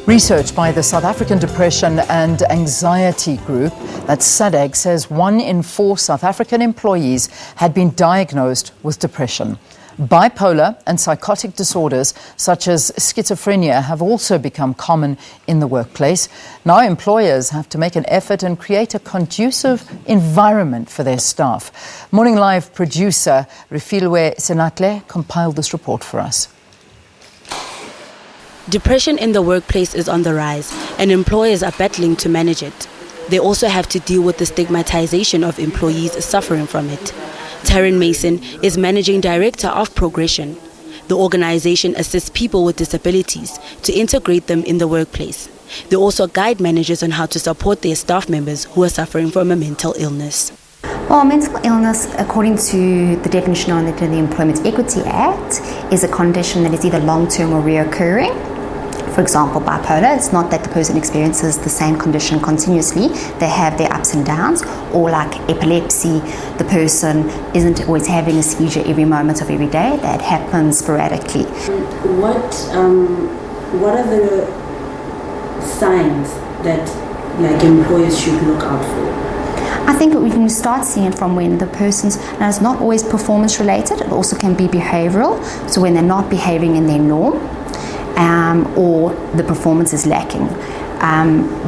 Research by the South African Depression and Anxiety Group, that's Sadag, says 1 in 4 South African employees had been diagnosed with depression. Bipolar and psychotic disorders such as schizophrenia have also become common in the workplace. Now employers have to make an effort and create a conducive environment for their staff. Morning Live producer Refiloe Senatle compiled this report for us. Depression in the workplace is on the rise, and employers are battling to manage it. They also have to deal with the stigmatization of employees suffering from it. Taryn Mason is Managing Director of Progression. The organization assists people with disabilities to integrate them in the workplace. They also guide managers on how to support their staff members who are suffering from a mental illness. Well, mental illness, according to the definition under the Employment Equity Act, is a condition that is either long-term or reoccurring. For example, bipolar, it's not that the person experiences the same condition continuously, they have their ups and downs, or like epilepsy, the person isn't always having a seizure every moment of every day, that happens sporadically. What are the signs that employers should look out for? I think we can start seeing it from when the person's, now it's not always performance related, it also can be behavioral, so when they're not behaving in their norm, or the performance is lacking.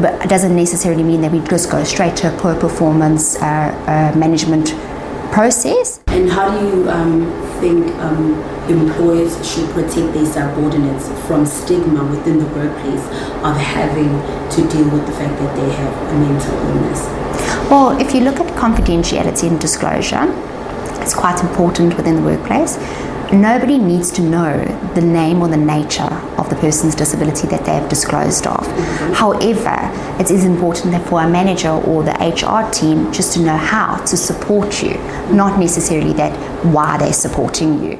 But it doesn't necessarily mean that we just go straight to a poor performance management process. And how do you think employers should protect their subordinates from stigma within the workplace of having to deal with the fact that they have a mental illness? Well, if you look at confidentiality and disclosure, it's quite important within the workplace. Nobody needs to know the name or the nature of the person's disability that they have disclosed of. However, it is important that for a manager or the HR team just to know how to support you, not necessarily that why they're supporting you.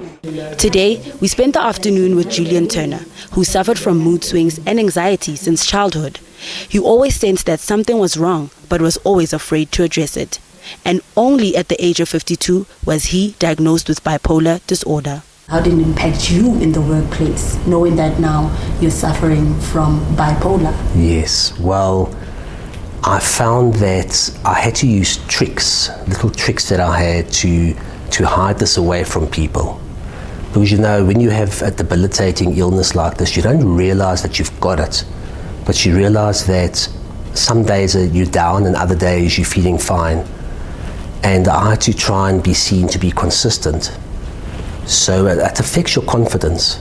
Today, we spent the afternoon with Julian Turner, who suffered from mood swings and anxiety since childhood. He always sensed that something was wrong, but was always afraid to address it. And only at the age of 52 was he diagnosed with bipolar disorder. How did it impact you in the workplace, knowing that now you're suffering from bipolar? Yes, well, I found that I had to use tricks, little tricks that I had to hide this away from people. Because when you have a debilitating illness like this, you don't realize that you've got it, but you realize that some days you're down and other days you're feeling fine. And I had to try and be seen to be consistent. So it affects your confidence.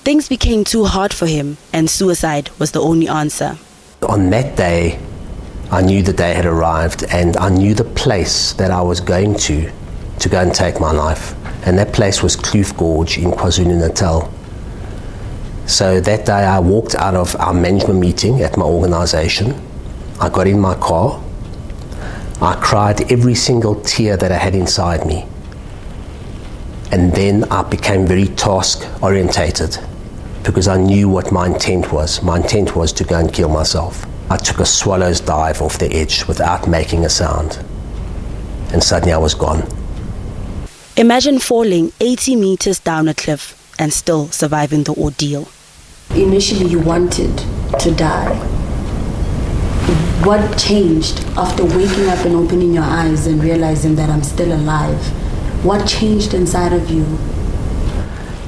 Things became too hard for him, and suicide was the only answer. On that day, I knew the day had arrived, and I knew the place that I was going to go and take my life. And that place was Kloof Gorge in KwaZulu-Natal. So that day I walked out of our management meeting at my organization. I got in my car. I cried every single tear that I had inside me. And then I became very task-orientated because I knew what my intent was. My intent was to go and kill myself. I took a swallow's dive off the edge without making a sound. And suddenly I was gone. Imagine falling 80 meters down a cliff and still surviving the ordeal. Initially you wanted to die. What changed after waking up and opening your eyes and realizing that I'm still alive? What changed inside of you?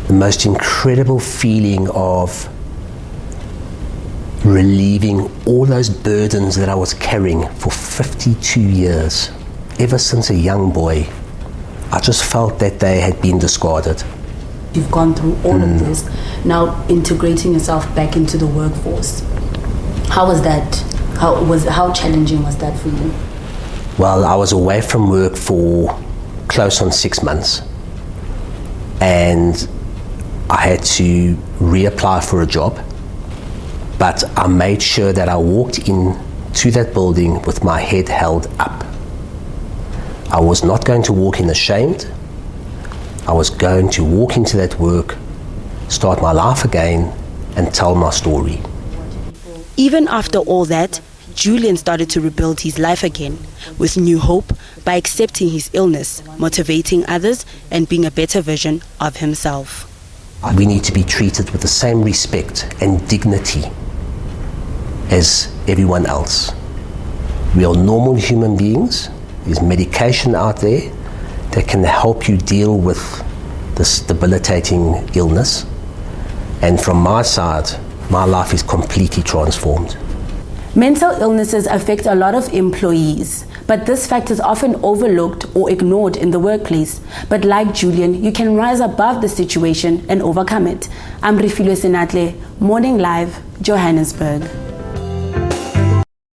The most incredible feeling of relieving all those burdens that I was carrying for 52 years. Ever since a young boy, I just felt that they had been discarded. You've gone through all of this, now integrating yourself back into the workforce. How was that? How challenging was that for you? Well, I was away from work for close on 6 months, and I had to reapply for a job, but I made sure that I walked in to that building with my head held up. I was not going to walk in ashamed. I was going to walk into that work, start my life again, and tell my story. Even after all that, Julian started to rebuild his life again with new hope, by accepting his illness, motivating others, and being a better version of himself. We need to be treated with the same respect and dignity as everyone else. We are normal human beings. There's medication out there that can help you deal with this debilitating illness. And from my side, my life is completely transformed. Mental illnesses affect a lot of employees, but this fact is often overlooked or ignored in the workplace. But like Julian, you can rise above the situation and overcome it. I'm Refiloe Senatle, Morning Live, Johannesburg.